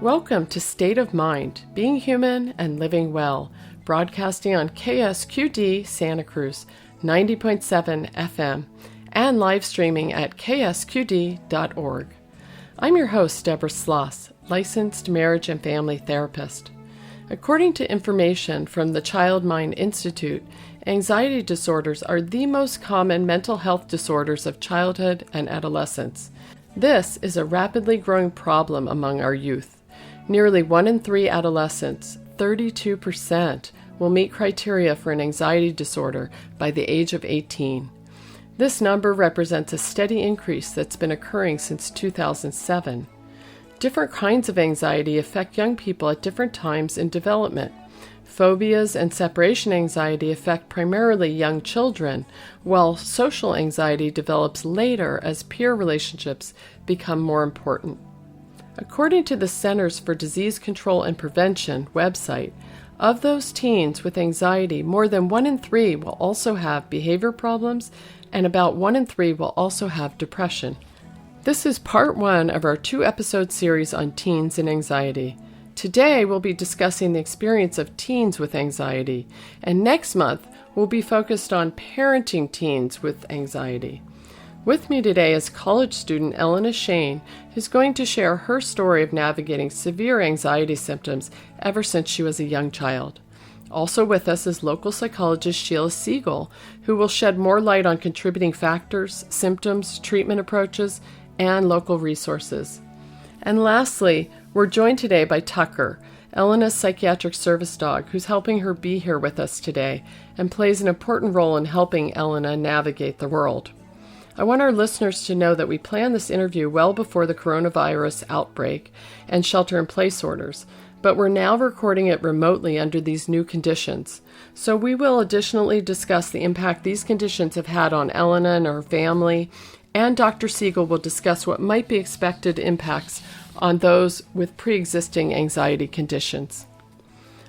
Welcome to State of Mind, Being Human and Living Well, broadcasting on KSQD Santa Cruz, 90.7 FM, and live streaming at ksqd.org. I'm your host, Deborah Sloss, licensed marriage and family therapist. According to information from the Child Mind Institute, anxiety disorders are the most common mental health disorders of childhood and adolescence. This is a rapidly growing problem among our youth. Nearly 1 in 3 adolescents, 32%, will meet criteria for an anxiety disorder by the age of 18. This number represents a steady increase that's been occurring since 2007. Different kinds of anxiety affect young people at different times in development. Phobias and separation anxiety affect primarily young children, while social anxiety develops later as peer relationships become more important. According to the Centers for Disease Control and Prevention website, of those teens with anxiety, more than 1 in 3 will also have behavior problems, and about 1 in 3 will also have depression. This is part 1 of our 2-episode series on teens and anxiety. Today we'll be discussing the experience of teens with anxiety, and next month we'll be focused on parenting teens with anxiety. With me today is college student Elena Shane, who's going to share her story of navigating severe anxiety symptoms ever since she was a young child. Also with us is local psychologist Sheila Siegel, who will shed more light on contributing factors, symptoms, treatment approaches, and local resources. And lastly, we're joined today by Tucker, Elena's psychiatric service dog, who's helping her be here with us today and plays an important role in helping Elena navigate the world. I want our listeners to know that we planned this interview well before the coronavirus outbreak and shelter-in-place orders, but we're now recording it remotely under these new conditions. So we will additionally discuss the impact these conditions have had on Elena and her family, and Dr. Siegel will discuss what might be expected impacts on those with pre-existing anxiety conditions.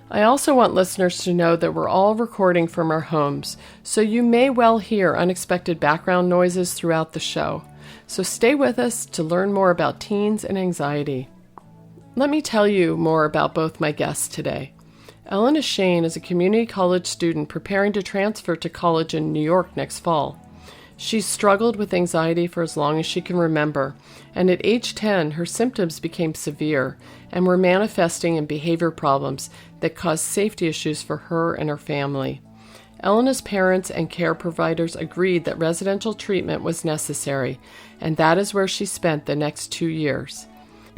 I also want listeners to know that we're all recording from our homes, so you may well hear unexpected background noises throughout the show. So stay with us to learn more about teens and anxiety. Let me tell you more about both my guests today. Elena Shane is a community college student preparing to transfer to college in New York next fall. She's struggled with anxiety for as long as she can remember, and at age 10, her symptoms became severe and were manifesting in behavior problems that caused safety issues for her and her family. Elena's parents and care providers agreed that residential treatment was necessary, and that is where she spent the next 2 years.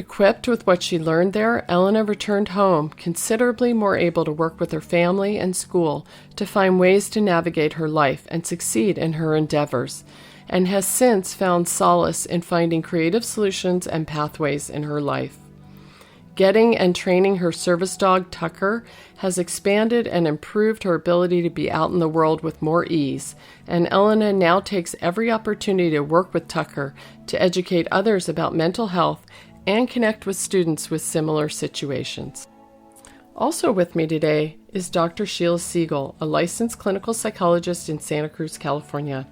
Equipped with what she learned there, Elena returned home, considerably more able to work with her family and school to find ways to navigate her life and succeed in her endeavors, and has since found solace in finding creative solutions and pathways in her life. Getting and training her service dog, Tucker, has expanded and improved her ability to be out in the world with more ease, and Elena now takes every opportunity to work with Tucker to educate others about mental health and connect with students with similar situations. Also with me today is Dr. Sheila Siegel, a licensed clinical psychologist in Santa Cruz, California.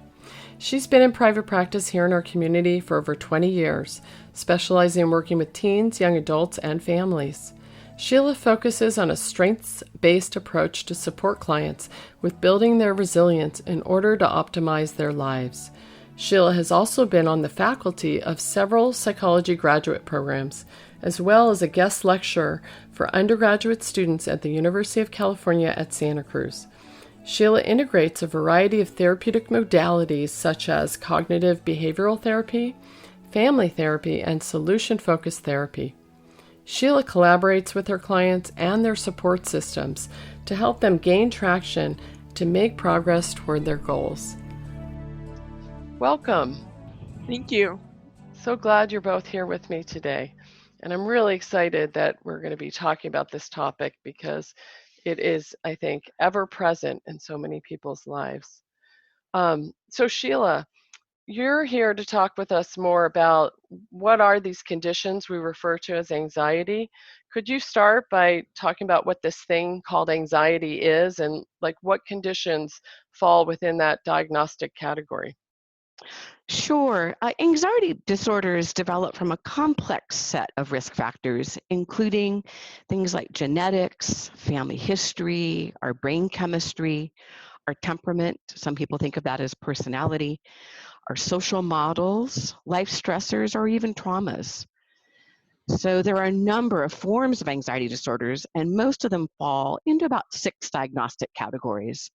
She's been in private practice here in our community for over 20 years, specializing in working with teens, young adults, and families. Sheila focuses on a strengths-based approach to support clients with building their resilience in order to optimize their lives. Sheila has also been on the faculty of several psychology graduate programs, as well as a guest lecturer for undergraduate students at the University of California at Santa Cruz. Sheila integrates a variety of therapeutic modalities such as cognitive behavioral therapy, family therapy, and solution-focused therapy. Sheila collaborates with her clients and their support systems to help them gain traction to make progress toward their goals. Welcome. Thank you. So glad you're both here with me today. And I'm really excited that we're going to be talking about this topic because it is, I think, ever present in so many people's lives. So Sheila, you're here to talk with us more about what are these conditions we refer to as anxiety. Could you start by talking about what this thing called anxiety is and like what conditions fall within that diagnostic category? Sure. Anxiety disorders develop from a complex set of risk factors, including things like genetics, family history, our brain chemistry, our temperament. Some people think of that as personality, our social models, life stressors, or even traumas. So there are a number of forms of anxiety disorders, and most of them fall into about 6 diagnostic categories.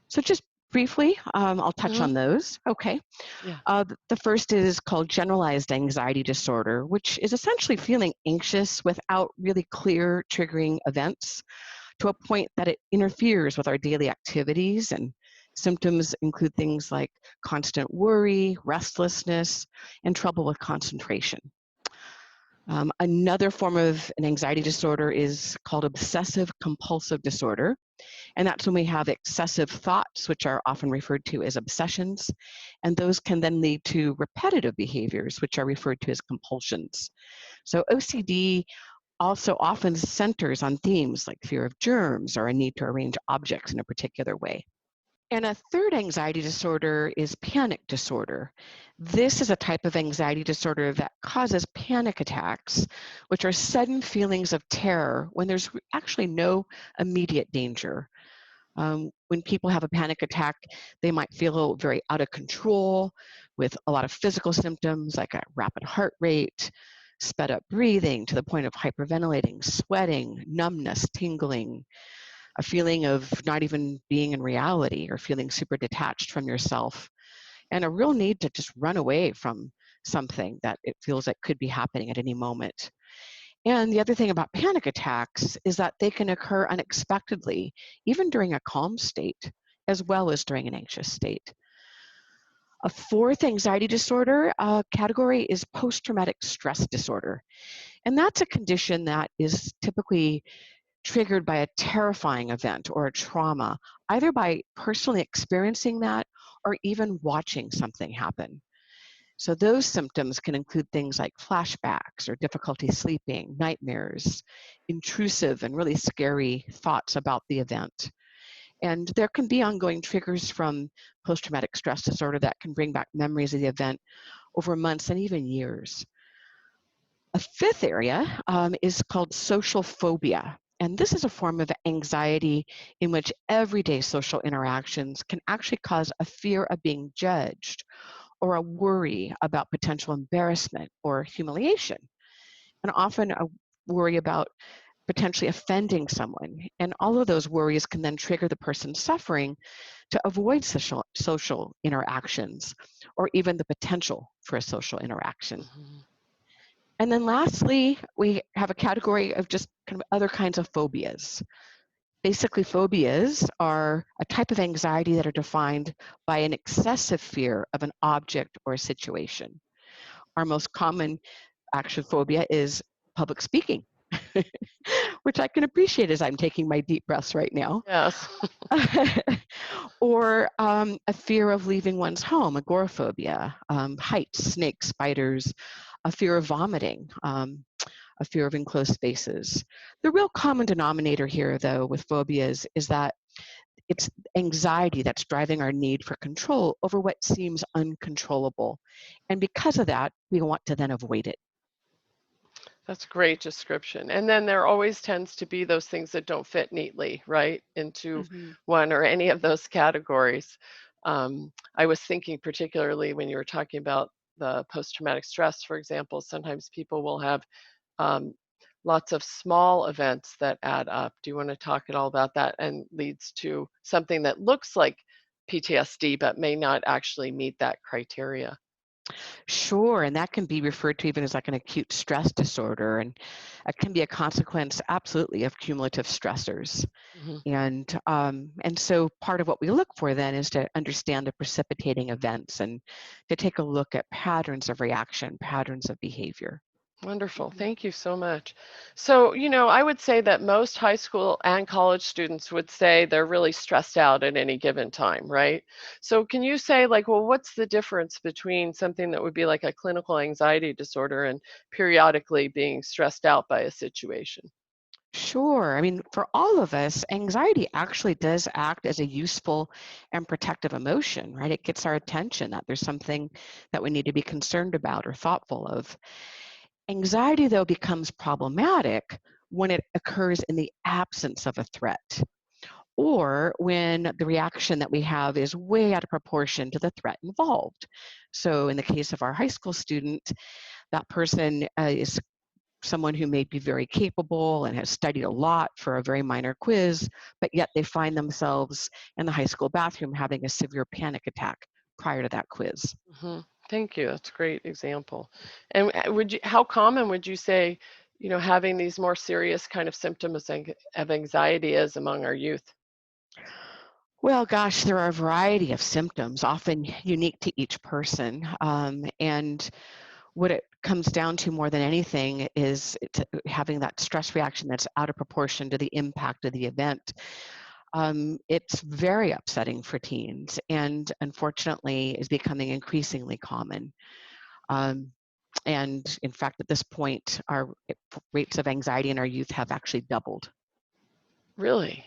So just briefly, I'll touch Hmm. on those. Okay. Yeah. The first is called generalized anxiety disorder, which is essentially feeling anxious without really clear triggering events to a point that it interferes with our daily activities. And symptoms include things like constant worry, restlessness, and trouble with concentration. Another form of an anxiety disorder is called obsessive compulsive disorder. And that's when we have excessive thoughts, which are often referred to as obsessions. And those can then lead to repetitive behaviors, which are referred to as compulsions. So OCD also often centers on themes like fear of germs or a need to arrange objects in a particular way. And a third anxiety disorder is panic disorder. This is a type of anxiety disorder that causes panic attacks, which are sudden feelings of terror when there's actually no immediate danger. When people have a panic attack, they might feel very out of control with a lot of physical symptoms like a rapid heart rate, sped up breathing to the point of hyperventilating, sweating, numbness, tingling, a feeling of not even being in reality or feeling super detached from yourself, and a real need to just run away from something that it feels like could be happening at any moment. And the other thing about panic attacks is that they can occur unexpectedly, even during a calm state, as well as during an anxious state. A fourth anxiety disorder category is post traumatic stress disorder. And that's a condition that is typically triggered by a terrifying event or a trauma, either by personally experiencing that or even watching something happen. So those symptoms can include things like flashbacks or difficulty sleeping, nightmares, intrusive and really scary thoughts about the event. And there can be ongoing triggers from post-traumatic stress disorder that can bring back memories of the event over months and even years. A fifth area is called social phobia. And this is a form of anxiety in which everyday social interactions can actually cause a fear of being judged or a worry about potential embarrassment or humiliation, and often a worry about potentially offending someone. And all of those worries can then trigger the person suffering to avoid social interactions or even the potential for a social interaction. Hmm. And then lastly, we have a category of just kind of other kinds of phobias. Basically, phobias are a type of anxiety that are defined by an excessive fear of an object or a situation. Our most common action phobia is public speaking, which I can appreciate as I'm taking my deep breaths right now. Yes. Or a fear of leaving one's home, agoraphobia, heights, snakes, spiders, a fear of vomiting, a fear of enclosed spaces. The real common denominator here, though, with phobias is that it's anxiety that's driving our need for control over what seems uncontrollable. And because of that, we want to then avoid it. That's a great description. And then there always tends to be those things that don't fit neatly, right, into Mhm. one or any of those categories. I was thinking particularly when you were talking about the post-traumatic stress, for example, sometimes people will have um, lots of small events that add up. Do you want to talk at all about that and leads to something that looks like PTSD but may not actually meet that criteria? Sure, and that can be referred to even as like an acute stress disorder, and it can be a consequence, absolutely, of cumulative stressors. Hmm. And so part of what we look for then is to understand the precipitating events and to take a look at patterns of reaction, patterns of behavior. Wonderful. Mhm. Thank you so much. So, I would say that most high school and college students would say they're really stressed out at any given time, right? So, can you say, like, well, what's the difference between something that would be like a clinical anxiety disorder and periodically being stressed out by a situation? Sure. I mean, for all of us, anxiety actually does act as a useful and protective emotion, right? It gets our attention that there's something that we need to be concerned about or thoughtful of. Anxiety, though, becomes problematic when it occurs in the absence of a threat or when the reaction that we have is way out of proportion to the threat involved. So, in the case of our high school student, that person is someone who may be very capable and has studied a lot for a very minor quiz, but yet they find themselves in the high school bathroom having a severe panic attack prior to that quiz. Hmm. Thank you. That's a great example. And how common would you say, having these more serious kind of symptoms of anxiety is among our youth? Well, gosh, there are a variety of symptoms, often unique to each person. And what it comes down to more than anything is having that stress reaction that's out of proportion to the impact of the event. It's very upsetting for teens and unfortunately is becoming increasingly common. Um, and in fact, at this point, our rates of anxiety in our youth have actually doubled. Really?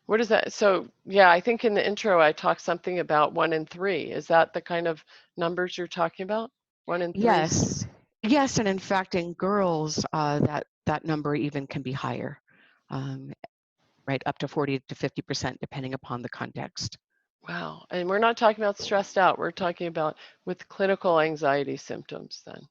What is that? So, yeah, I think in the intro I talked something about 1 in 3. Is that the kind of numbers you're talking about? 1 in 3? Yes, yes, and in fact, in girls, that number even can be higher, um, right, up to 40 to 50%, depending upon the context. Wow. And we're not talking about stressed out. We're talking about with clinical anxiety symptoms then.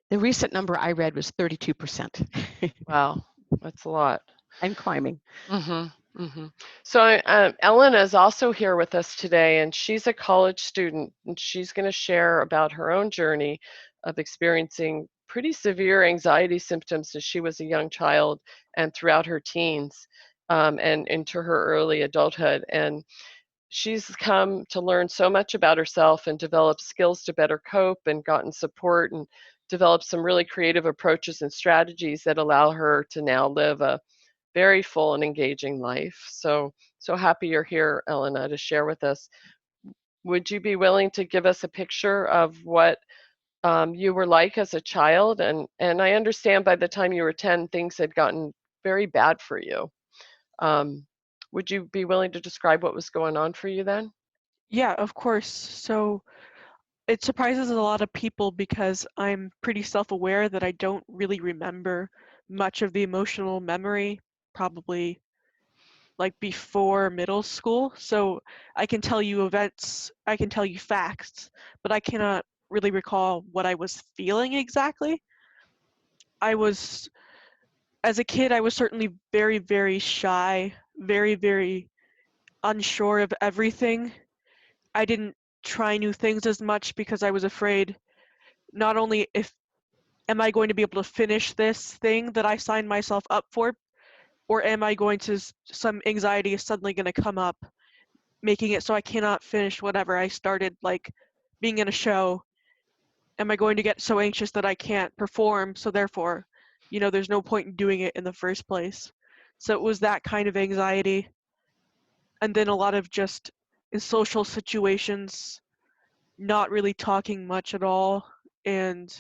The recent number I read was 32%. Wow. That's a lot. And climbing. Mm-hmm. Mm-hmm. So Ellen is also here with us today, and she's a college student, and she's going to share about her own journey of experiencing pretty severe anxiety symptoms as she was a young child and throughout her teens, and into her early adulthood. And she's come to learn so much about herself and develop skills to better cope and gotten support and developed some really creative approaches and strategies that allow her to now live a very full and engaging life. So happy you're here, Elena, to share with us. Would you be willing to give us a picture of what you were like as a child? And I understand by the time you were 10, things had gotten very bad for you. Um, would you be willing to describe what was going on for you then? Yeah, of course. So it surprises a lot of people because I'm pretty self-aware that I don't really remember much of the emotional memory, probably like before middle school. So I can tell you events, I can tell you facts, but I cannot really recall what I was feeling exactly. As a kid, I was certainly very, very shy, very, very unsure of everything. I didn't try new things as much because I was afraid not only if am I going to be able to finish this thing that I signed myself up for, or am I going to some anxiety is suddenly going to come up, making it so I cannot finish whatever I started, like being in a show. Am I going to get so anxious that I can't perform? So therefore, there's no point in doing it in the first place. So it was that kind of anxiety, and then a lot of just in social situations, not really talking much at all, and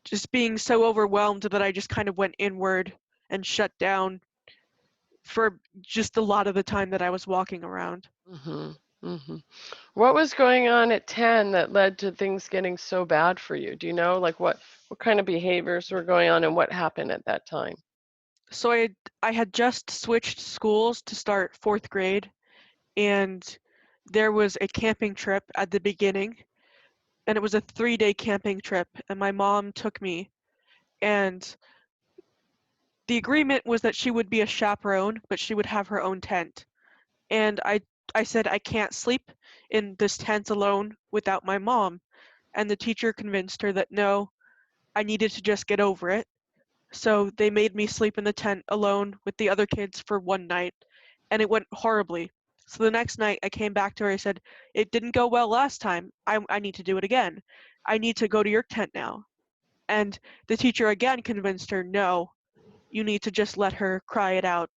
just being so overwhelmed that I just kind of went inward and shut down for just a lot of the time that I was walking around. Hmm. Hmm. What was going on at 10 that led to things getting so bad for you? Do you know, like what kind of behaviors were going on and what happened at that time? So I had just switched schools to start 4th grade, and there was a camping trip at the beginning, and it was a 3-day camping trip, and my mom took me, and the agreement was that she would be a chaperone, but she would have her own tent. And I said I can't sleep in this tent alone without my mom. And the teacher convinced her that no, I needed to just get over it. So they made me sleep in the tent alone with the other kids for one night, and it went horribly. So the next night I came back to her. I said, it didn't go well last time. I need to do it again. I need to go to your tent now. And the teacher again convinced her, no, you need to just let her cry it out.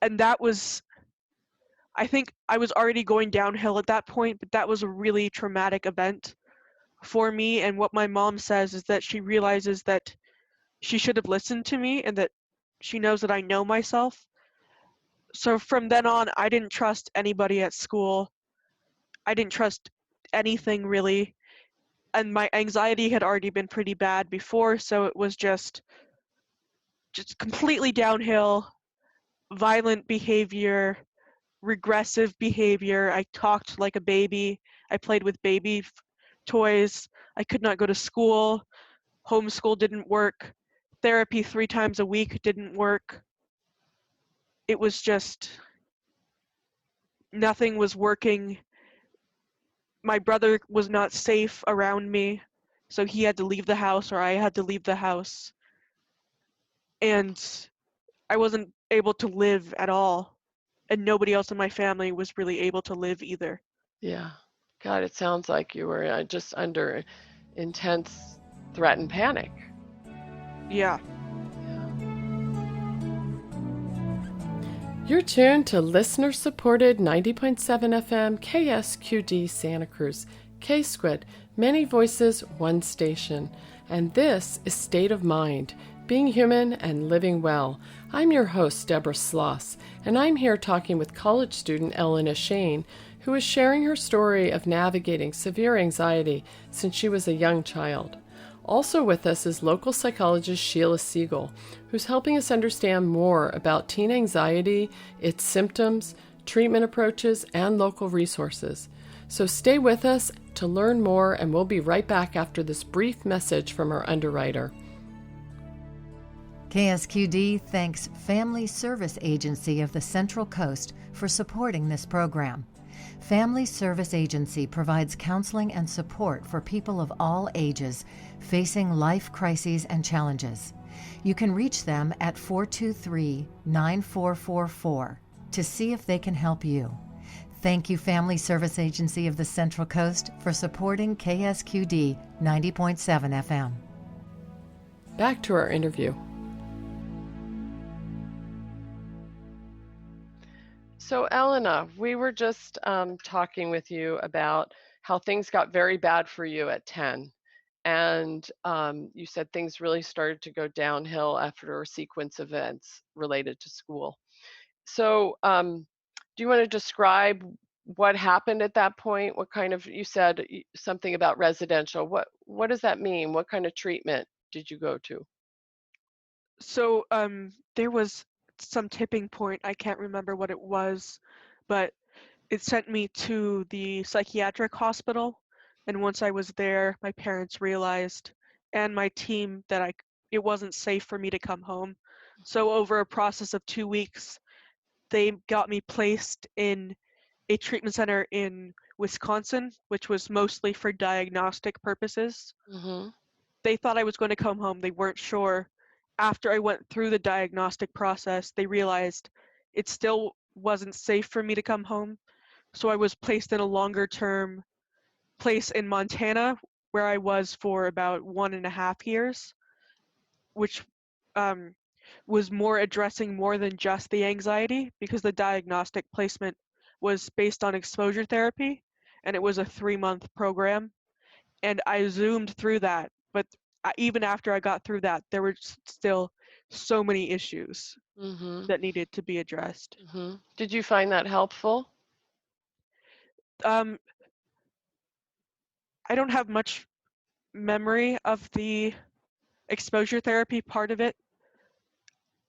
And that was, I think I was already going downhill at that point, but that was a really traumatic event for me. And what my mom says is that she realizes that she should have listened to me and that she knows that I know myself. So from then on, I didn't trust anybody at school. I didn't trust anything really. And my anxiety had already been pretty bad before, so it was just completely downhill, violent behavior, regressive behavior. I talked like a baby. I played with baby toys. I could not go to school. Homeschool didn't work. Therapy 3 times a week didn't work. It was just, nothing was working. My brother was not safe around me, so he had to leave the house or I had to leave the house. And I wasn't able to live at all. And nobody else in my family was really able to live either. Yeah. God, it sounds like you were just under intense threat and panic. Yeah. You're tuned to listener-supported 90.7 FM KSQD Santa Cruz, K-Squid, many voices, one station. And this is State of Mind, being human and living well. I'm your host, Deborah Sloss, and I'm here talking with college student Elena Shane, who is sharing her story of navigating severe anxiety since she was a young child. Also with us is local psychologist Sheila Siegel, who's helping us understand more about teen anxiety, its symptoms, treatment approaches, and local resources. So stay with us to learn more, and we'll be right back after this brief message from our underwriter. KSQD thanks Family Service Agency of the Central Coast for supporting this program. Family Service Agency provides counseling and support for people of all ages facing life crises and challenges. You can reach them at 423-9444 to see if they can help you. Thank you, Family Service Agency of the Central Coast, for supporting KSQD 90.7 FM. Back to our interview. So, Elena, we were just talking with you about how things got very bad for you at 10. And you said things really started to go downhill after a sequence of events related to school. So do you want to describe what happened at that point? What kind of, you said something about residential. What does that mean? What kind of treatment did you go to? So there was some tipping point. I can't remember what it was, but it sent me to the psychiatric hospital. And once I was there, my parents realized, and my team, that it wasn't safe for me to come home. So over a process of 2 weeks, they got me placed in a treatment center in Wisconsin, which was mostly for diagnostic purposes. Mm-hmm. They thought I was going to come home. They weren't sure. After I went through the diagnostic process, they realized it still wasn't safe for me to come home. So I was placed in a longer term place in Montana, where I was for about 1.5 years, which was more addressing more than just the anxiety, because the diagnostic placement was based on exposure therapy, and it was a 3-month program. And I zoomed through that, but even after I got through that, there were still so many issues Mm-hmm. that needed to be addressed. Mm-hmm. Did you find that helpful? I don't have much memory of the exposure therapy part of it.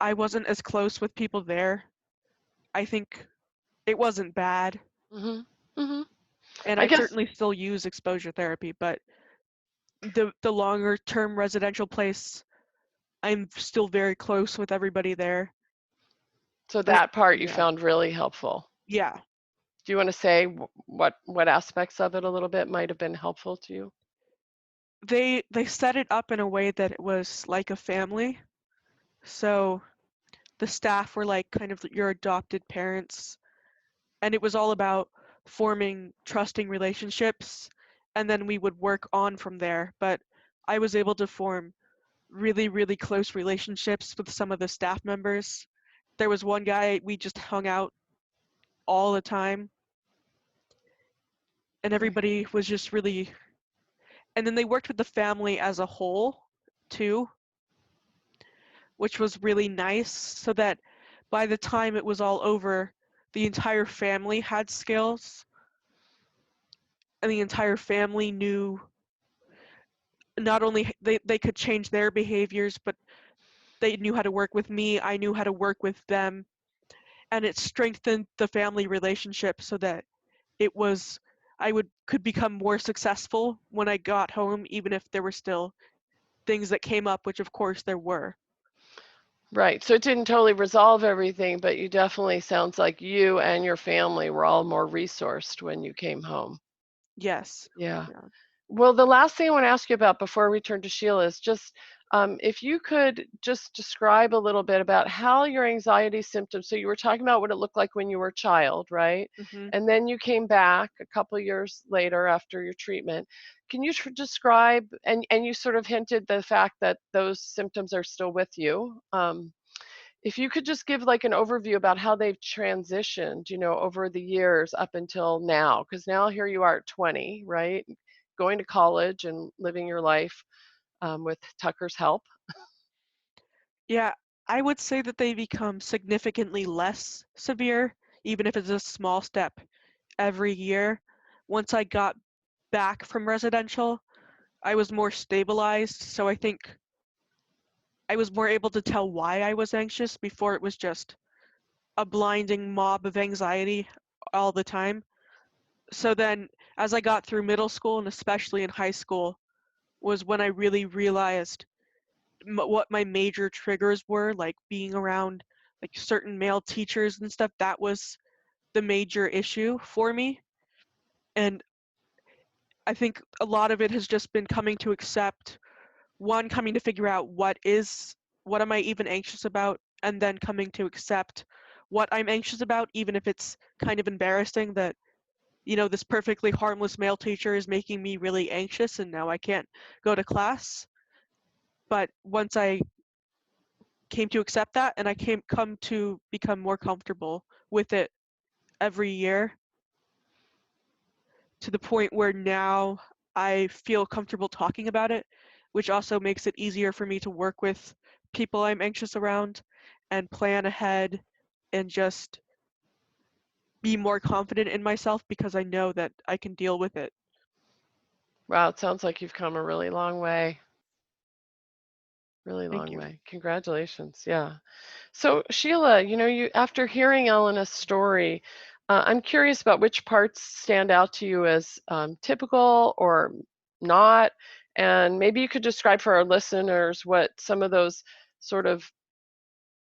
I wasn't as close with people there. I think it wasn't bad. Mm-hmm. Mm-hmm. And I I guess. certainly still use exposure therapy, but the longer term residential place, I'm still very close with everybody there. So that part you Yeah. found really helpful. Yeah. Do you want to say what aspects of it a little bit might have been helpful to you? They set it up in a way that it was like a family. So the staff were like kind of your adopted parents, and it was all about forming trusting relationships, and then we would work on from there. But I was able to form really, really close relationships with some of the staff members. There was one guy, we just hung out all the time, and everybody was just really, and then they worked with the family as a whole too. which was really nice, so that by the time it was all over, the entire family had skills, and the entire family knew not only they could change their behaviors, but they knew how to work with me, I knew how to work with them, and it strengthened the family relationship so that it was could become more successful when I got home, even if there were still things that came up, which of course there were. Right. So it didn't totally resolve everything, but you definitely sounds like you and your family were all more resourced when you came home. Yes. Yeah. Yeah. Well, the last thing I want to ask you about before we turn to Sheila is just if you could just describe a little bit about how your anxiety symptoms. So you were talking about what it looked like when you were a child, right? Hmm. And then you came back a couple years later after your treatment. Can you describe, and you sort of hinted the fact that those symptoms are still with you. If you could just give like an overview about how they've transitioned, over the years up until now, because now here you are at 20, right? Going to college and living your life with Tucker's help. Yeah, I would say that they become significantly less severe, even if it's a small step every year. Once I got back from residential, I was more stabilized, so I think I was more able to tell why I was anxious. Before it was just a blinding mob of anxiety all the time. So then, as I got through middle school and especially in high school, was when I really realized what my major triggers were, like being around like certain male teachers and stuff. That was the major issue for me. And I think a lot of it has just been coming to accept, one, coming to figure out what am I even anxious about, and then coming to accept what I'm anxious about, even if it's kind of embarrassing that, this perfectly harmless male teacher is making me really anxious and now I can't go to class. But once I came to accept that and I come to become more comfortable with it every year, to the point where now I feel comfortable talking about it, which also makes it easier for me to work with people I'm anxious around and plan ahead and just be more confident in myself because I know that I can deal with it. Wow, it sounds like you've come a really long way. Really Thank long you. way. Congratulations. Yeah. So Sheila, you after hearing Elena's story, I'm curious about which parts stand out to you as typical or not, and maybe you could describe for our listeners what some of those sort of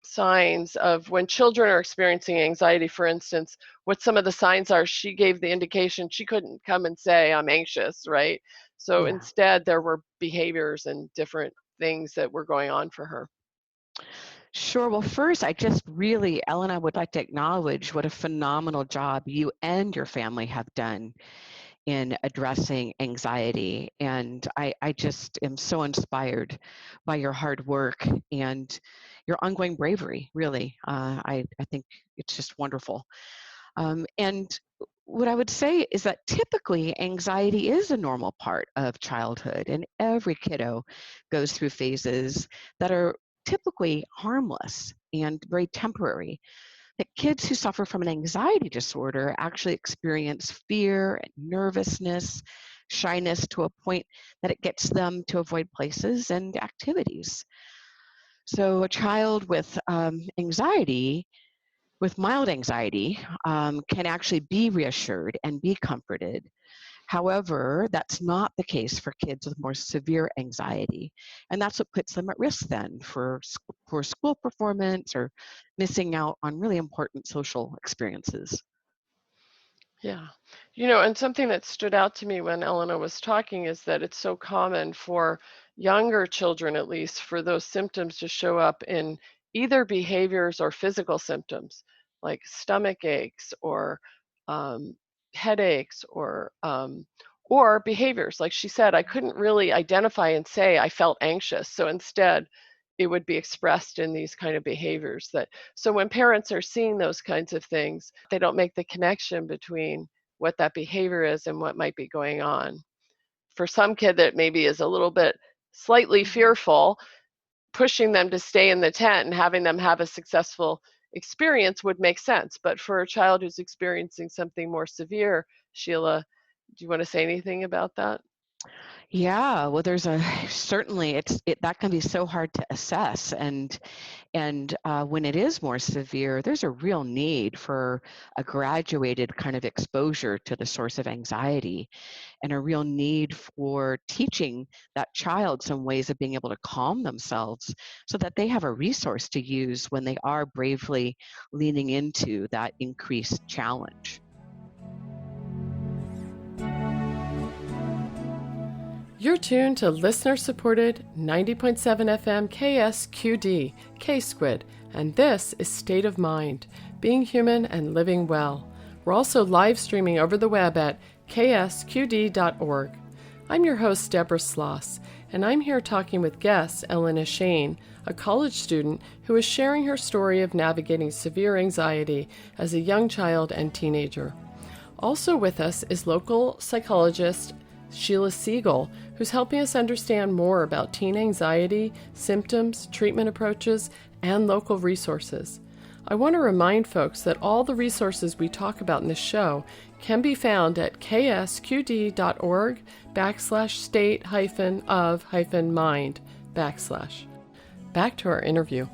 signs of when children are experiencing anxiety, for instance, what some of the signs are. She gave the indication she couldn't come and say, I'm anxious, right? So Yeah. instead, there were behaviors and different things that were going on for her. Sure. Well, first, Ellen, I would like to acknowledge what a phenomenal job you and your family have done in addressing anxiety. And I just am so inspired by your hard work and your ongoing bravery, really. I think it's just wonderful. And what I would say is that typically anxiety is a normal part of childhood, and every kiddo goes through phases that are typically harmless and very temporary. That kids who suffer from an anxiety disorder actually experience fear and nervousness, shyness to a point that it gets them to avoid places and activities. So a child with anxiety, with mild anxiety, can actually be reassured and be comforted. However, that's not the case for kids with more severe anxiety. And that's what puts them at risk then for poor school performance or missing out on really important social experiences. Yeah. And something that stood out to me when Elena was talking is that it's so common for younger children, at least, for those symptoms to show up in either behaviors or physical symptoms, like stomach aches or um, headaches or behaviors. Like she said, I couldn't really identify and say I felt anxious. So instead, it would be expressed in these kind of behaviors that so when parents are seeing those kinds of things, they don't make the connection between what that behavior is and what might be going on. For some kid that maybe is a little bit slightly Hmm. fearful, pushing them to stay in the tent and having them have a successful experience would make sense. But for a child who's experiencing something more severe, Sheila, do you want to say anything about that? Yeah, well, there's certainly that can be so hard to assess, and when it is more severe, there's a real need for a graduated kind of exposure to the source of anxiety, and a real need for teaching that child some ways of being able to calm themselves so that they have a resource to use when they are bravely leaning into that increased challenge. You're tuned to listener-supported 90.7 FM KSQD, K-Squid, and this is State of Mind, Being Human and Living Well. We're also live streaming over the web at ksqd.org. I'm your host, Deborah Sloss, and I'm here talking with guest Elena Shane, a college student who is sharing her story of navigating severe anxiety as a young child and teenager. Also with us is local psychologist Sheila Siegel, who's helping us understand more about teen anxiety, symptoms, treatment approaches, and local resources. I want to remind folks that all the resources we talk about in this show can be found at ksqd.org/state-of-mind/. Back to our interview.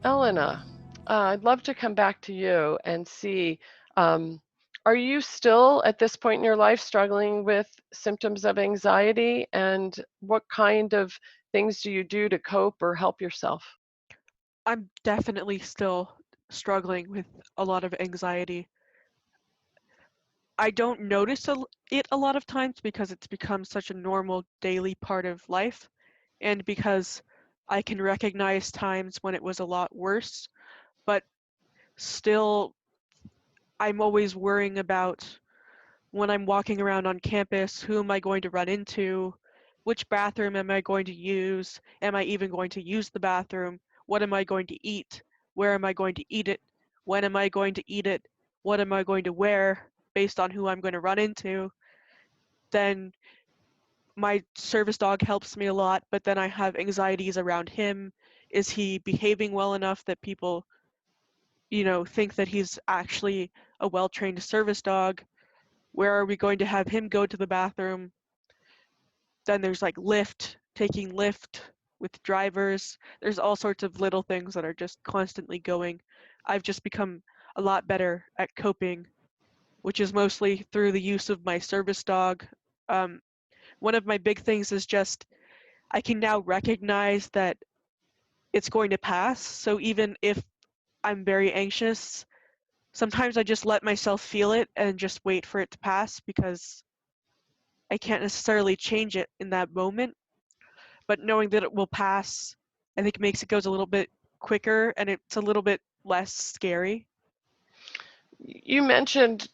Elena, I'd love to come back to you and see, are you still at this point in your life struggling with symptoms of anxiety, and what kind of things do you do to cope or help yourself? I'm definitely still struggling with a lot of anxiety. I don't notice it a lot of times because it's become such a normal daily part of life, and because I can recognize times when it was a lot worse, but still I'm always worrying about when I'm walking around on campus, who am I going to run into? Which bathroom am I going to use? Am I even going to use the bathroom? What am I going to eat? Where am I going to eat it? When am I going to eat it? What am I going to wear based on who I'm going to run into? Then my service dog helps me a lot, but then I have anxieties around him. Is he behaving well enough that people, think that he's actually a well-trained service dog? Where are we going to have him go to the bathroom? Then there's like taking Lyft with drivers. There's all sorts of little things that are just constantly going. I've just become a lot better at coping, which is mostly through the use of my service dog. One of my big things is just I can now recognize that it's going to pass. So even if I'm very anxious, sometimes I just let myself feel it and just wait for it to pass because I can't necessarily change it in that moment. But knowing that it will pass, I think makes it goes a little bit quicker and it's a little bit less scary. You mentioned,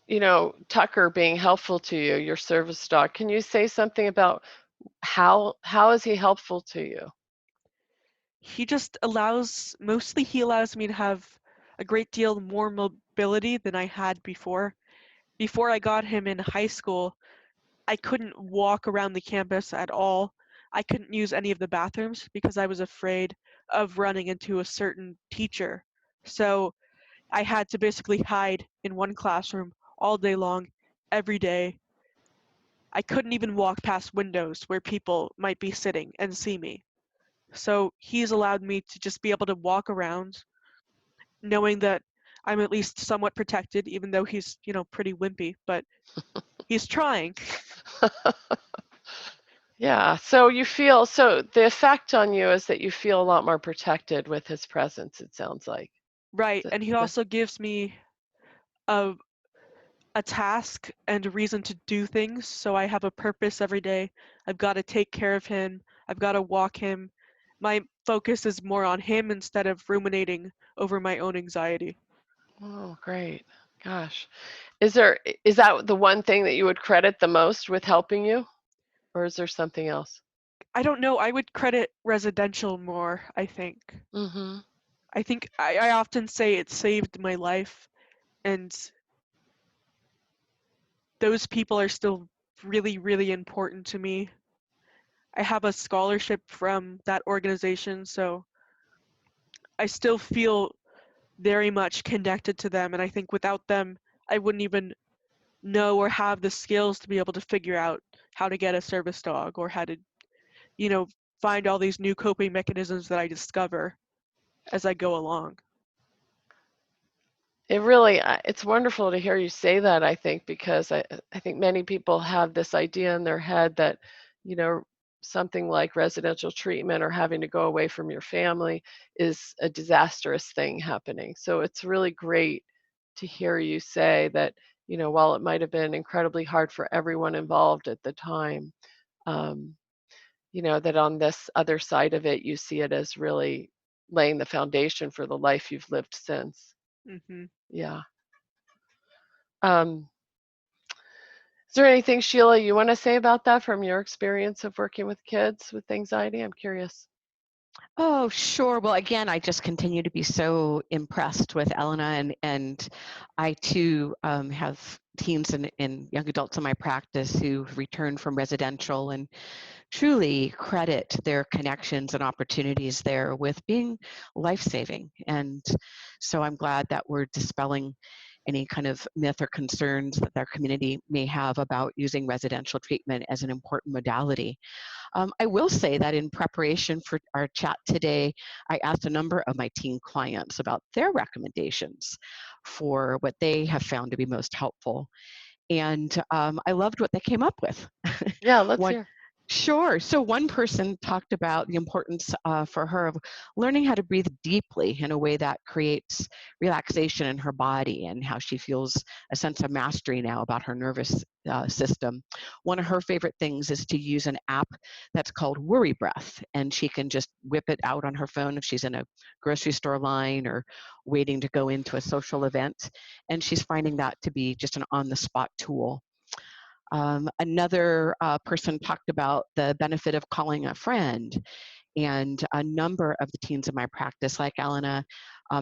Tucker being helpful to you, your service dog. Can you say something about how is he helpful to you? He allows me to have a great deal more mobility than I had before. Before I got him in high school, I couldn't walk around the campus at all. I couldn't use any of the bathrooms because I was afraid of running into a certain teacher. So I had to basically hide in one classroom all day long, every day. I couldn't even walk past windows where people might be sitting and see me. So he's allowed me to just be able to walk around knowing that I'm at least somewhat protected, even though he's, pretty wimpy, but he's trying. Yeah, so the effect on you is that you feel a lot more protected with his presence, it sounds like. Right, and he also gives me a task and a reason to do things, so I have a purpose every day. I've got to take care of him. I've got to walk him. My focus is more on him instead of ruminating over my own anxiety. Oh, great. Gosh. Is that the one thing that you would credit the most with helping you? Or is there something else? I don't know. I would credit residential more, I think. Mm-hmm. I think I often say it saved my life, and those people are still really, really important to me. I have a scholarship from that organization, so I still feel very much connected to them. And I think without them, I wouldn't even know or have the skills to be able to figure out how to get a service dog or how to, you know, find all these new coping mechanisms that I discover as I go along. It really, it's wonderful to hear you say that, I think, because I think many people have this idea in their head that, you know, something like residential treatment or having to go away from your family is a disastrous thing happening. So it's really great to hear you say that, you know, while it might have been incredibly hard for everyone involved at the time, um, you know, that on this other side of it, you see it as really laying the foundation for the life you've lived since. Hmm. Yeah. Is there anything, Sheila, you want to say about that from your experience of working with kids with anxiety? I'm curious. Oh, sure. Well, again, I just continue to be so impressed with Elena, and I too have teens and young adults in my practice who returned from residential and truly credit their connections and opportunities there with being life-saving. And so I'm glad that we're dispelling any kind of myth or concerns that their community may have about using residential treatment as an important modality. I will say that in preparation for our chat today, I asked a number of my teen clients about their recommendations for what they have found to be most helpful. And I loved what they came up with. Yeah, let's One, hear. Sure. So one person talked about the importance for her of learning how to breathe deeply in a way that creates relaxation in her body, and how she feels a sense of mastery now about her nervous system. One of her favorite things is to use an app that's called Worry Breath, and she can just whip it out on her phone if she's in a grocery store line or waiting to go into a social event. And she's finding that to be just an on-the-spot tool. Another person talked about the benefit of calling a friend, and a number of the teens in my practice, like Elena,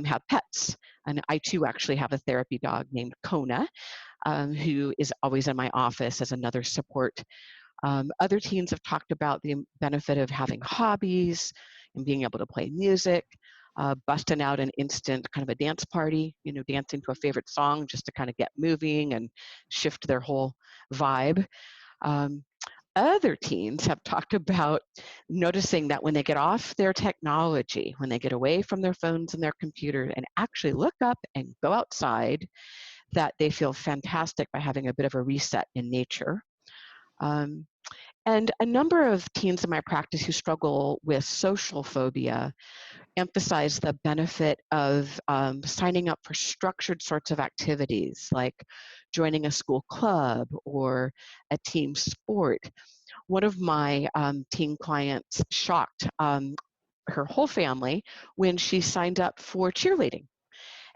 have pets. And I too actually have a therapy dog named Kona, who is always in my office as another support. Other teens have talked about the benefit of having hobbies and being able to play music, busting out an instant kind of a dance party, you know, dancing to a favorite song just to kind of get moving and shift their whole vibe. Um, Other teens have talked about noticing that when they get off their technology, when they get away from their phones and their computers and actually look up and go outside, that they feel fantastic by having a bit of a reset in nature. Um, and a number of teens in my practice who struggle with social phobia emphasize the benefit of signing up for structured sorts of activities, like joining a school club or a team sport. One of my teen clients shocked her whole family when she signed up for cheerleading.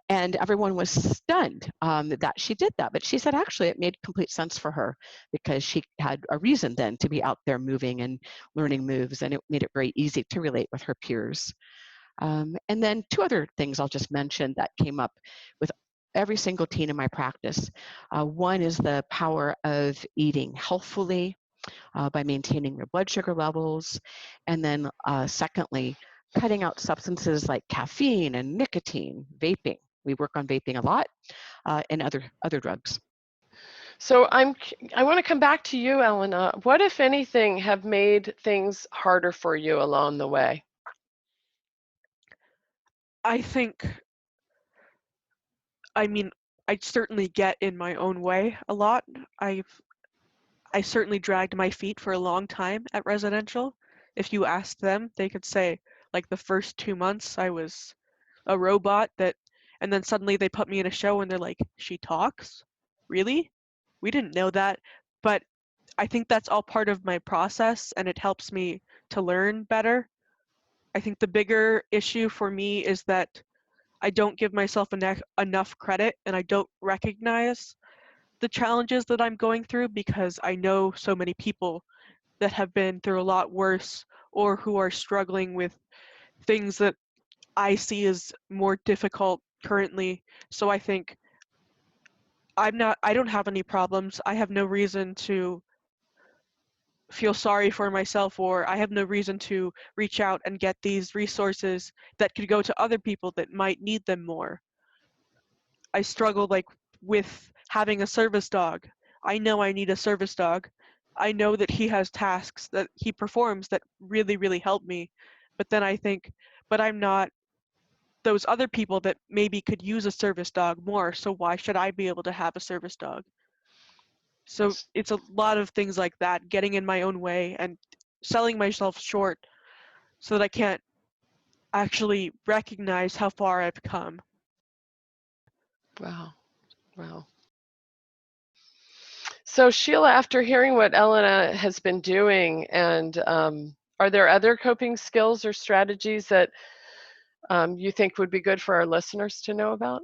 And everyone was stunned that she did that. But she said actually it made complete sense for her, because she had a reason then to be out there moving and learning moves, and it made it very easy to relate with her peers. And then two other things I'll just mention that came up with every single teen in my practice. One is the power of eating healthfully by maintaining their blood sugar levels. And then secondly, cutting out substances like caffeine and nicotine, vaping. We work on vaping a lot, and other drugs. So I want to come back to you, Elena. What, if anything, have made things harder for you along the way? I think, I mean, I certainly get in my own way a lot. I certainly dragged my feet for a long time at residential. If you asked them, they could say, like, the first 2 months I was a robot and then suddenly they put me in a show and they're like, she talks? Really? We didn't know that. But I think that's all part of my process, and it helps me to learn better. I think the bigger issue for me is that I don't give myself enough credit, and I don't recognize the challenges that I'm going through, because I know so many people that have been through a lot worse, or who are struggling with things that I see as more difficult currently. So I think I don't have any problems. I have no reason to feel sorry for myself, or I have no reason to reach out and get these resources that could go to other people that might need them more. I struggle like with having a service dog. I know I need a service dog. I know that he has tasks that he performs that really, really help me. But then I think, but I'm not those other people that maybe could use a service dog more, so why should I be able to have a service dog? So it's a lot of things like that, getting in my own way and selling myself short so that I can't actually recognize how far I've come. Wow. Wow. So Sheila, after hearing what Elena has been doing, and are there other coping skills or strategies that you think would be good for our listeners to know about?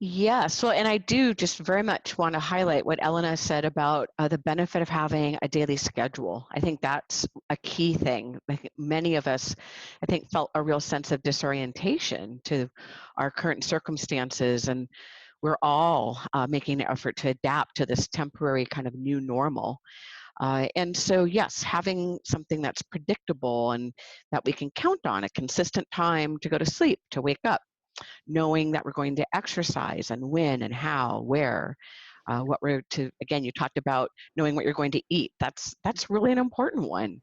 Yeah, so, and I do just very much want to highlight what Elena said about the benefit of having a daily schedule. I think that's a key thing. I think many of us, I think, felt a real sense of disorientation to our current circumstances, and we're all making an effort to adapt to this temporary kind of new normal. And so, yes, having something that's predictable and that we can count on, a consistent time to go to sleep, to wake up, knowing that we're going to exercise and when and how, where, what we're to, again, you talked about knowing what you're going to eat. That's really an important one.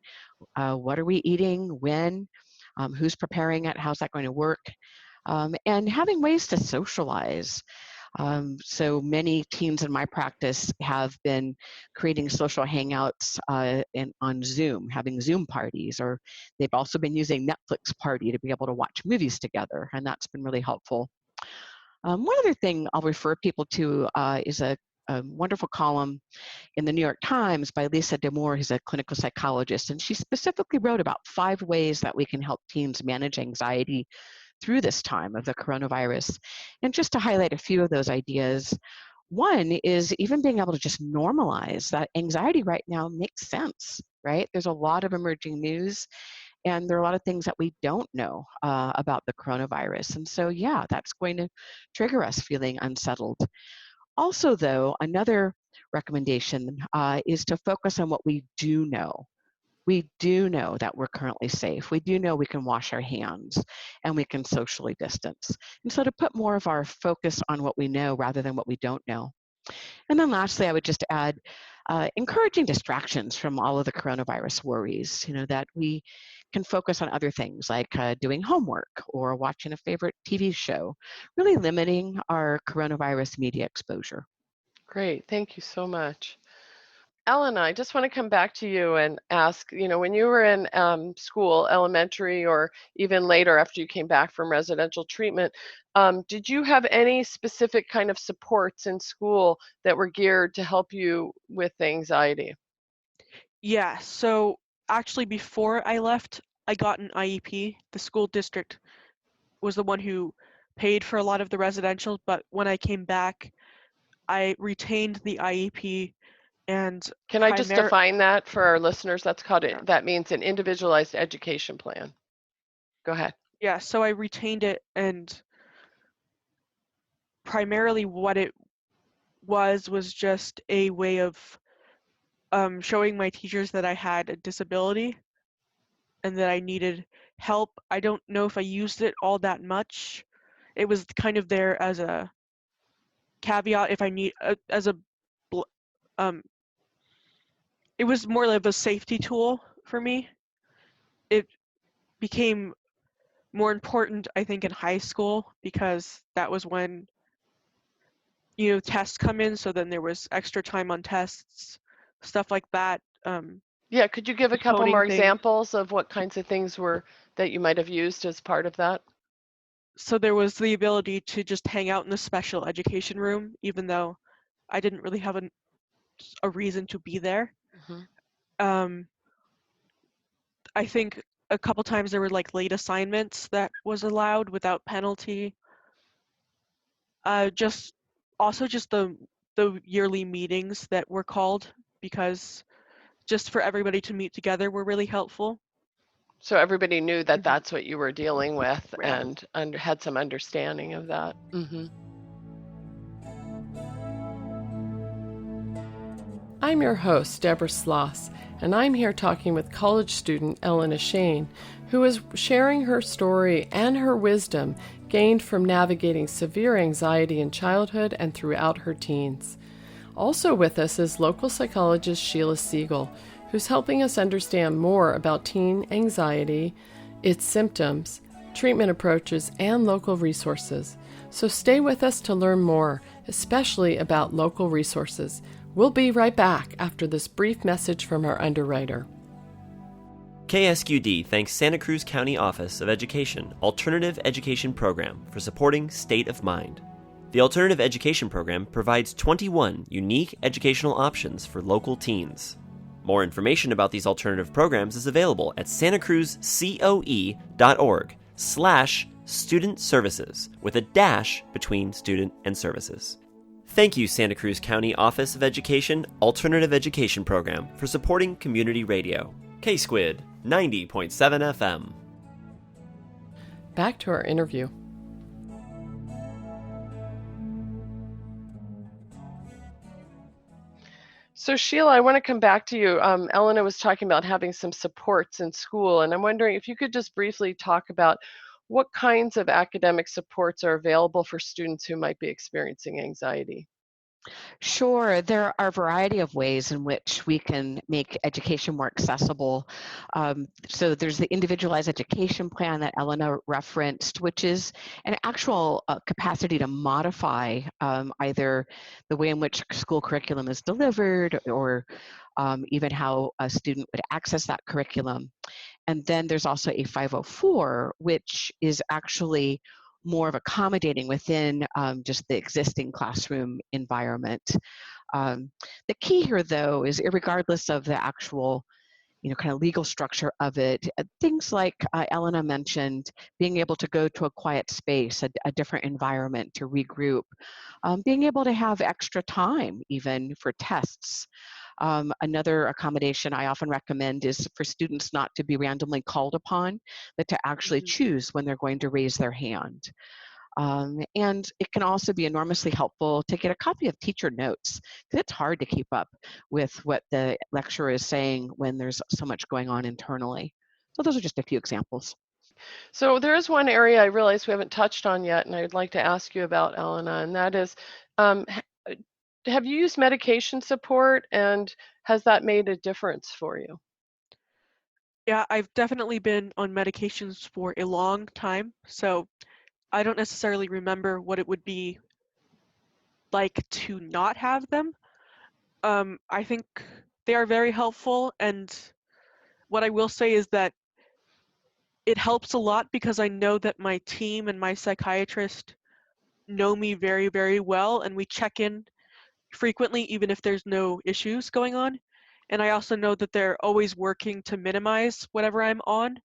What are we eating, when, who's preparing it, how's that going to work? And having ways to socialize. So many teams in my practice have been creating social hangouts on Zoom, having Zoom parties, or they've also been using Netflix Party to be able to watch movies together, and that's been really helpful. One other thing I'll refer people to is a wonderful column in the New York Times by Lisa Damour, who's a clinical psychologist, and she specifically wrote about 5 ways that we can help teens manage anxiety through this time of the coronavirus. And just to highlight a few of those ideas, one is even being able to just normalize that anxiety right now makes sense, right? There's a lot of emerging news, and there are a lot of things that we don't know about the coronavirus. And so, yeah, that's going to trigger us feeling unsettled. Also, though, another recommendation is to focus on what we do know. We do know that we're currently safe. We do know we can wash our hands and we can socially distance. And so to put more of our focus on what we know rather than what we don't know. And then lastly, I would just add encouraging distractions from all of the coronavirus worries, that we can focus on other things like doing homework or watching a favorite TV show, really limiting our coronavirus media exposure. Great, thank you so much. Elena, I just want to come back to you and ask, when you were in school, elementary, or even later after you came back from residential treatment, did you have any specific kind of supports in school that were geared to help you with anxiety? Yeah, so actually before I left, I got an IEP. The school district was the one who paid for a lot of the residential, but when I came back, I retained the IEP. And can I just define that for our listeners? That's called it. Yeah. That means an individualized education plan. Go ahead. Yeah, so I retained it, and primarily what it was just a way of showing my teachers that I had a disability and that I needed help. I don't know if I used it all that much. It was kind of there as a caveat if I need it was more of a safety tool for me. It became more important, I think, in high school because that was when tests come in, so then there was extra time on tests, stuff like that. Yeah, could you give a couple more examples of what kinds of things that you might have used as part of that? So there was the ability to just hang out in the special education room, even though I didn't really have a reason to be there. Mm-hmm. I think a couple times there were like late assignments that was allowed without penalty. Just the yearly meetings that were called, because just for everybody to meet together were really helpful. So everybody knew that that's what you were dealing with, right, and had some understanding of that. Mm-hmm. I'm your host, Deborah Sloss, and I'm here talking with college student Elena Shane, who is sharing her story and her wisdom gained from navigating severe anxiety in childhood and throughout her teens. Also with us is local psychologist Sheila Siegel, who's helping us understand more about teen anxiety, its symptoms, treatment approaches, and local resources. So stay with us to learn more, especially about local resources. We'll be right back after this brief message from our underwriter. KSQD thanks Santa Cruz County Office of Education Alternative Education Program for supporting State of Mind. The Alternative Education Program provides 21 unique educational options for local teens. More information about these alternative programs is available at santacruzcoe.org/student services with a dash between student and services. Thank you, Santa Cruz County Office of Education Alternative Education Program, for supporting community radio. K-Squid 90.7 FM. Back to our interview. So Sheila, I want to come back to you. Elena was talking about having some supports in school, and I'm wondering if you could just briefly talk about what kinds of academic supports are available for students who might be experiencing anxiety. Sure, there are a variety of ways in which we can make education more accessible. So there's the individualized education plan that Elena referenced, which is an actual capacity to modify either the way in which school curriculum is delivered or even how a student would access that curriculum. And then there's also a 504, which is actually more of accommodating within just the existing classroom environment. The key here, though, is regardless of the actual kind of legal structure of it, things like Elena mentioned, being able to go to a quiet space, a different environment to regroup, being able to have extra time even for tests. Another accommodation I often recommend is for students not to be randomly called upon, but to actually choose when they're going to raise their hand. And it can also be enormously helpful to get a copy of teacher notes, because it's hard to keep up with what the lecturer is saying when there's so much going on internally. So those are just a few examples. So there is one area I realize we haven't touched on yet, and I'd like to ask you about, Elena, and that is, have you used medication support, and has that made a difference for you? Yeah, I've definitely been on medications for a long time, so I don't necessarily remember what it would be like to not have them. I think they are very helpful, and what I will say is that it helps a lot because I know that my team and my psychiatrist know me very, very well, and we check in frequently even if there's no issues going on. And I also know that they're always working to minimize whatever I'm on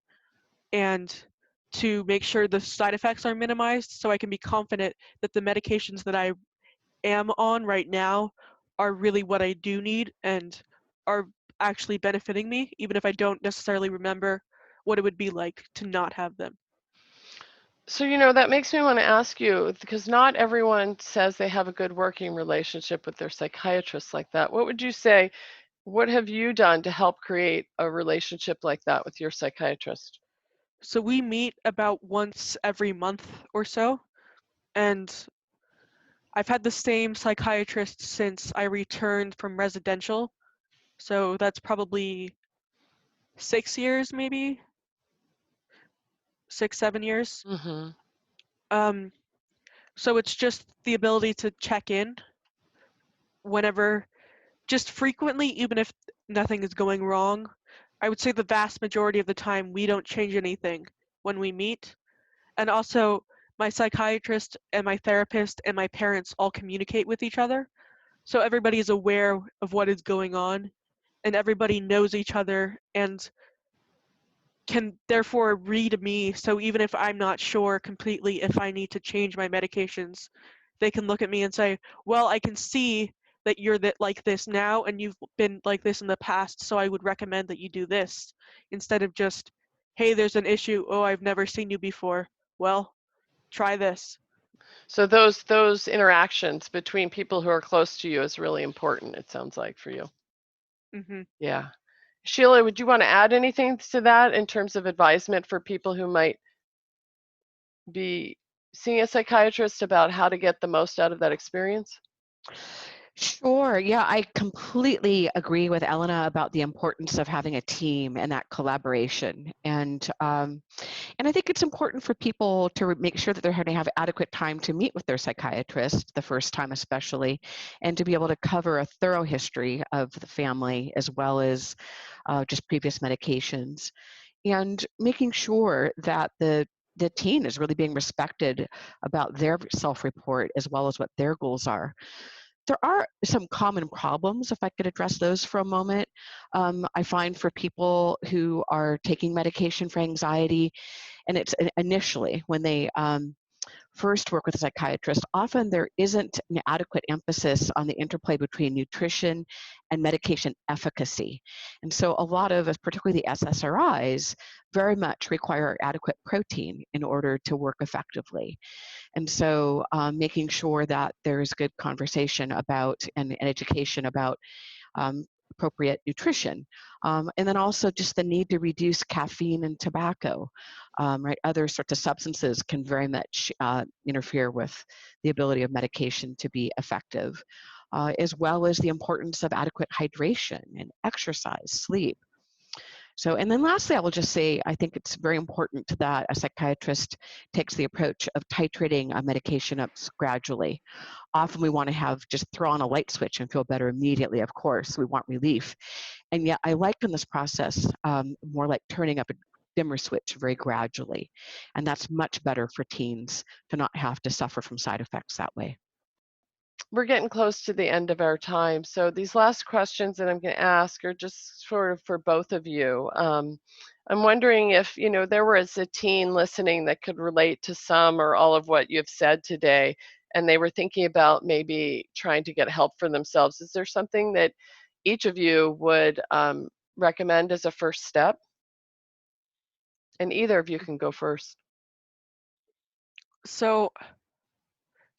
and to make sure the side effects are minimized, so I can be confident that the medications that I am on right now are really what I do need and are actually benefiting me, even if I don't necessarily remember what it would be like to not have them. So, that makes me want to ask you, because not everyone says they have a good working relationship with their psychiatrist like that. What would you say, what have you done to help create a relationship like that with your psychiatrist? So we meet about once every month or so, and I've had the same psychiatrist since I returned from residential. So that's probably 6 years, maybe 6, 7 years. Mm-hmm. So it's just the ability to check in whenever, just frequently, even if nothing is going wrong. I would say the vast majority of the time we don't change anything when we meet. And also, my psychiatrist and my therapist and my parents all communicate with each other. So everybody is aware of what is going on, and everybody knows each other and can therefore read me. So even if I'm not sure completely if I need to change my medications, they can look at me and say, well, I can see that you're like this now and you've been like this in the past, so I would recommend that you do this, instead of just, hey, there's an issue, oh, I've never seen you before, well, try this. So those interactions between people who are close to you is really important, it sounds like, for you. Mm-hmm. Yeah. Sheila, would you want to add anything to that in terms of advisement for people who might be seeing a psychiatrist about how to get the most out of that experience? Sure. Yeah, I completely agree with Elena about the importance of having a team and that collaboration. And I think it's important for people to make sure that they're going to have adequate time to meet with their psychiatrist the first time, especially, and to be able to cover a thorough history of the family as well as just previous medications, and making sure that the teen is really being respected about their self-report as well as what their goals are. There are some common problems, if I could address those for a moment. I find for people who are taking medication for anxiety, and it's initially when they first work with a psychiatrist, often there isn't an adequate emphasis on the interplay between nutrition and medication efficacy. And so a lot of, particularly the SSRIs, very much require adequate protein in order to work effectively. And so making sure that there's good conversation about and education about appropriate nutrition. And then also just the need to reduce caffeine and tobacco, right? Other sorts of substances can very much interfere with the ability of medication to be effective, as well as the importance of adequate hydration and exercise, sleep. So, and then lastly, I will just say, I think it's very important that a psychiatrist takes the approach of titrating a medication up gradually. Often we want to have just throw on a light switch and feel better immediately, of course, we want relief. And yet I liken this process more like turning up a dimmer switch very gradually. And that's much better for teens to not have to suffer from side effects that way. We're getting close to the end of our time. So these last questions that I'm going to ask are just sort of for both of you. I'm wondering if, there was a teen listening that could relate to some or all of what you've said today, and they were thinking about maybe trying to get help for themselves. Is there something that each of you would recommend as a first step? And either of you can go first. So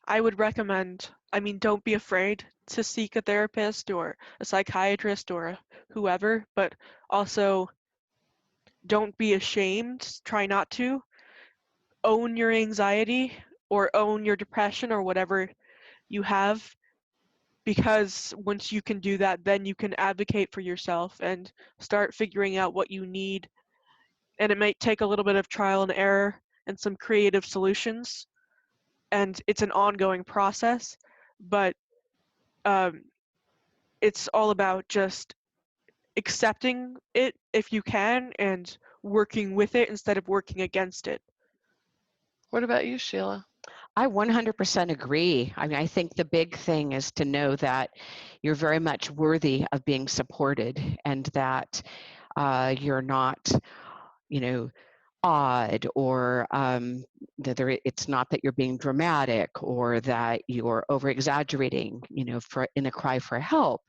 I would recommend, don't be afraid to seek a therapist or a psychiatrist or whoever, but also don't be ashamed. Try not to. Own your anxiety or own your depression or whatever you have, because once you can do that, then you can advocate for yourself and start figuring out what you need. And it might take a little bit of trial and error and some creative solutions, and it's an ongoing process, but it's all about just accepting it if you can and working with it instead of working against it. What about you, Sheila? I 100% agree. I think the big thing is to know that you're very much worthy of being supported, and that you're not, odd, or it's not that you're being dramatic or that you're over exaggerating, in a cry for help.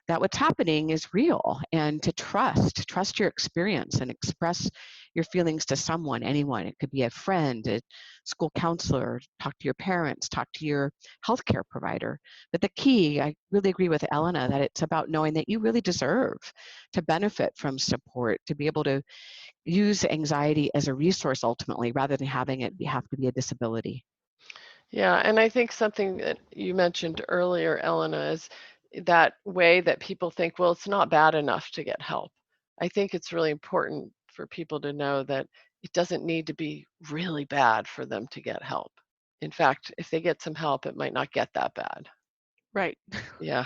That what's happening is real, and to trust your experience and express your feelings to someone, anyone. It could be a friend, a school counselor, talk to your parents, talk to your healthcare provider. But the key, I really agree with Elena, that it's about knowing that you really deserve to benefit from support, to be able to use anxiety as a resource ultimately, rather than having it have to be a disability. Yeah, and I think something that you mentioned earlier, Elena, is that way that people think, well, it's not bad enough to get help. I think it's really important for people to know that it doesn't need to be really bad for them to get help. In fact, if they get some help, it might not get that bad. Right. Yeah.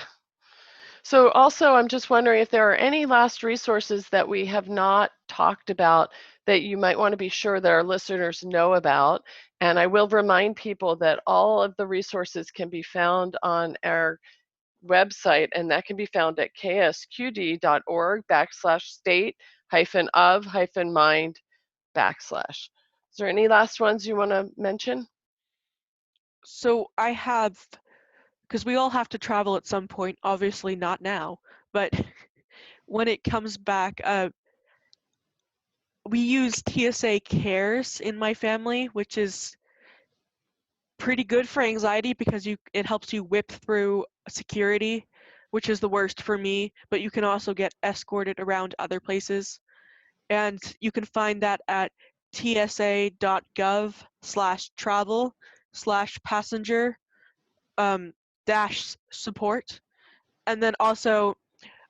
So also, I'm just wondering if there are any last resources that we have not talked about that you might want to be sure that our listeners know about. And I will remind people that all of the resources can be found on our website, and that can be found at ksqd.org/state-of-mind/. Is there any last ones you want to mention? So I have, because we all have to travel at some point, obviously not now, but when it comes back, we use TSA Cares in my family, which is pretty good for anxiety because it helps you whip through security which is the worst for me, but you can also get escorted around other places. And you can find that at tsa.gov/travel/passenger dash support. And then also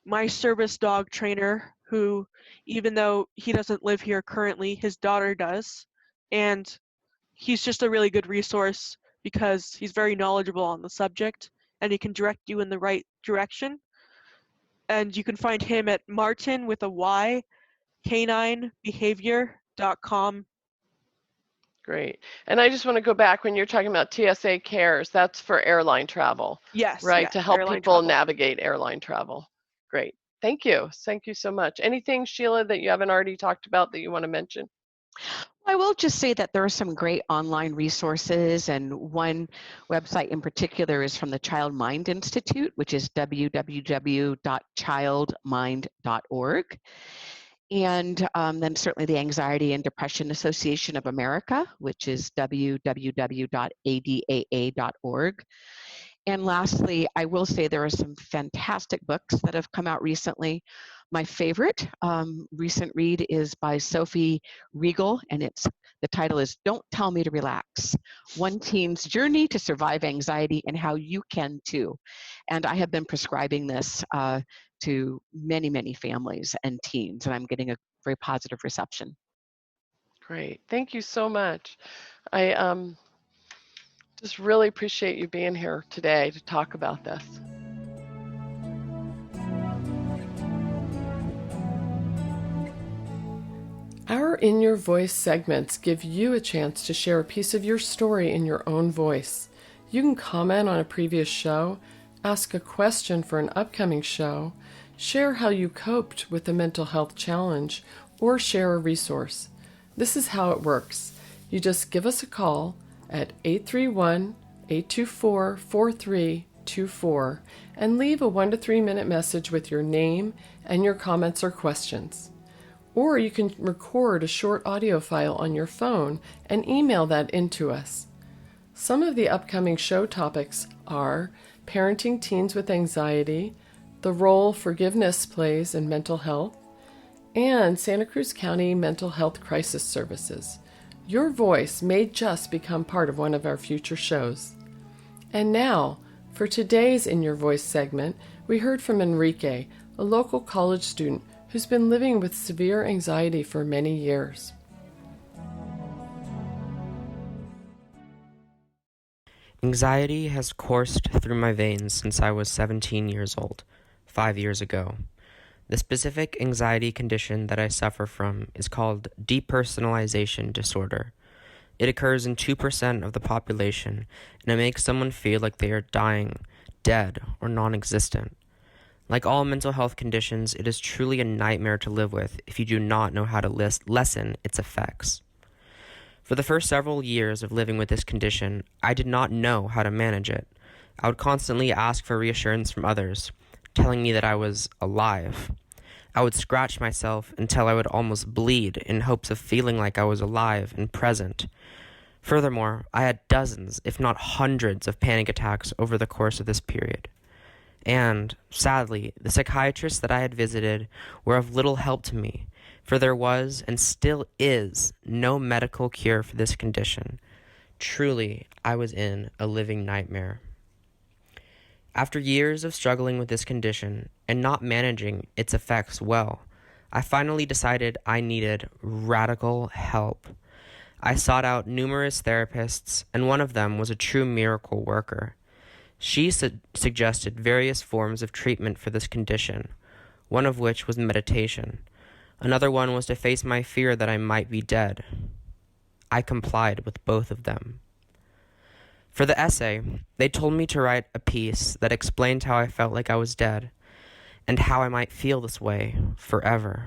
my service dog trainer, who, even though he doesn't live here currently, his daughter does. And he's just a really good resource because he's very knowledgeable on the subject and he can direct you in the right direction. And you can find him at Martin with a Y, caninebehavior.com. Great. And I just want to go back when you're talking about TSA Cares, that's for airline travel. Yes. Right, yeah, to help airline people travel. navigate airline travel. Great. Thank you. Thank you so much. Anything, Sheila, that you haven't already talked about that you want to mention? I will just say that there are some great online resources, and one website in particular is from the Child Mind Institute, which is www.childmind.org. And then certainly the Anxiety and Depression Association of America, which is www.adaa.org. And lastly, I will say there are some fantastic books that have come out recently. My favorite recent read is by Sophie Riegel, and the title is Don't Tell Me to Relax, One Teen's Journey to Survive Anxiety and How You Can Too. And I have been prescribing this to many, many families and teens, and I'm getting a very positive reception. Great. Thank you so much. I just really appreciate you being here today to talk about this. Our In Your Voice segments give you a chance to share a piece of your story in your own voice. You can comment on a previous show, ask a question for an upcoming show, share how you coped with a mental health challenge, or share a resource. This is how it works. You just give us a call at 831-824-4324 and leave a 1 to 3 minute message with your name and your comments or questions. Or you can record a short audio file on your phone and email that in to us. Some of the upcoming show topics are parenting teens with anxiety, the role forgiveness plays in mental health, and Santa Cruz County Mental Health Crisis Services. Your voice may just become part of one of our future shows. And now, for today's In Your Voice segment, we heard from Enrique, a local college student who's been living with severe anxiety for many years. Anxiety has coursed through my veins since I was 17 years old, 5 years ago. The specific anxiety condition that I suffer from is called depersonalization disorder. It occurs in 2% of the population, and it makes someone feel like they are dying, dead, or non-existent. Like all mental health conditions, it is truly a nightmare to live with if you do not know how to lessen its effects. For the first several years of living with this condition, I did not know how to manage it. I would constantly ask for reassurance from others, telling me that I was alive. I would scratch myself until I would almost bleed in hopes of feeling like I was alive and present. Furthermore, I had dozens, if not hundreds, of panic attacks over the course of this period. And, sadly, the psychiatrists that I had visited were of little help to me, for there was, and still is, no medical cure for this condition. Truly, I was in a living nightmare. After years of struggling with this condition and not managing its effects well, I finally decided I needed radical help. I sought out numerous therapists, and one of them was a true miracle worker. She suggested various forms of treatment for this condition, one of which was meditation. Another one was to face my fear that I might be dead. I complied with both of them. For the essay, they told me to write a piece that explained how I felt like I was dead, and how I might feel this way forever.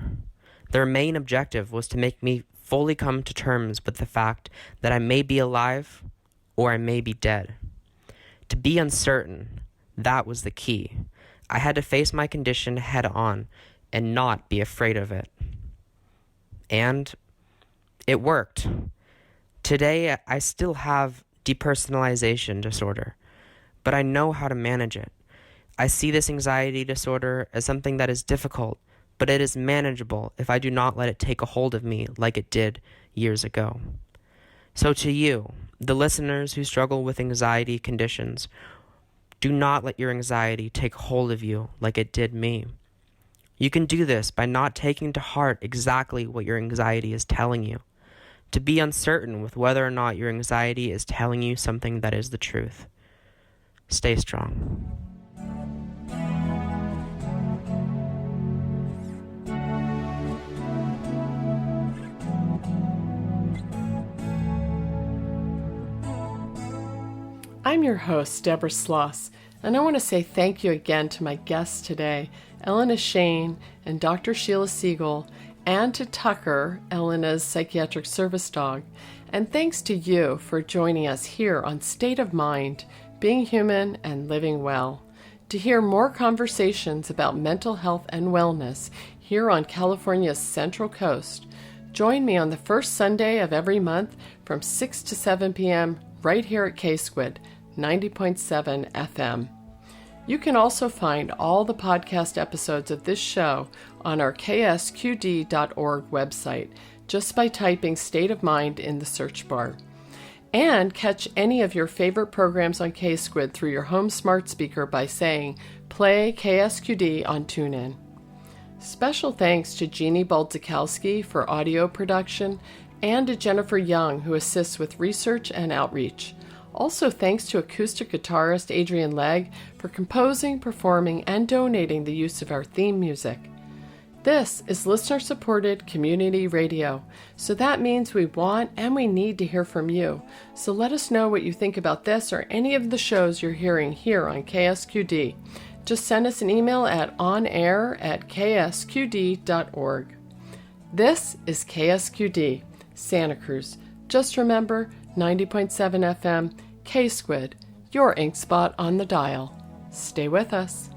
Their main objective was to make me fully come to terms with the fact that I may be alive or I may be dead. To be uncertain, that was the key. I had to face my condition head on and not be afraid of it. And it worked. Today, I still have depersonalization disorder, but I know how to manage it. I see this anxiety disorder as something that is difficult, but it is manageable if I do not let it take a hold of me like it did years ago. So to you, the listeners who struggle with anxiety conditions, do not let your anxiety take hold of you like it did me. You can do this by not taking to heart exactly what your anxiety is telling you, to be uncertain with whether or not your anxiety is telling you something that is the truth. Stay strong. I'm your host, Deborah Sloss, and I want to say thank you again to my guests today, Elena Shane and Dr. Sheila Siegel, and to Tucker, Elena's psychiatric service dog. And thanks to you for joining us here on State of Mind, Being Human and Living Well. To hear more conversations about mental health and wellness here on California's Central Coast, join me on the first Sunday of every month from 6 to 7 p.m. right here at K-Squid, 90.7 FM. You can also find all the podcast episodes of this show on our ksqd.org website just by typing State of Mind in the search bar. And catch any of your favorite programs on K-Squid through your home smart speaker by saying, play KSQD on TuneIn. Special thanks to Jeannie Baldzikowski for audio production and to Jennifer Young, who assists with research and outreach. Also thanks to acoustic guitarist Adrian Legg for composing, performing, and donating the use of our theme music. This is listener-supported community radio, so that means we want and we need to hear from you. So let us know what you think about this or any of the shows you're hearing here on KSQD. Just send us an email at onair@ksqd.org. This is KSQD, Santa Cruz. Just remember, 90.7 FM, K-Squid, your ink spot on the dial. Stay with us.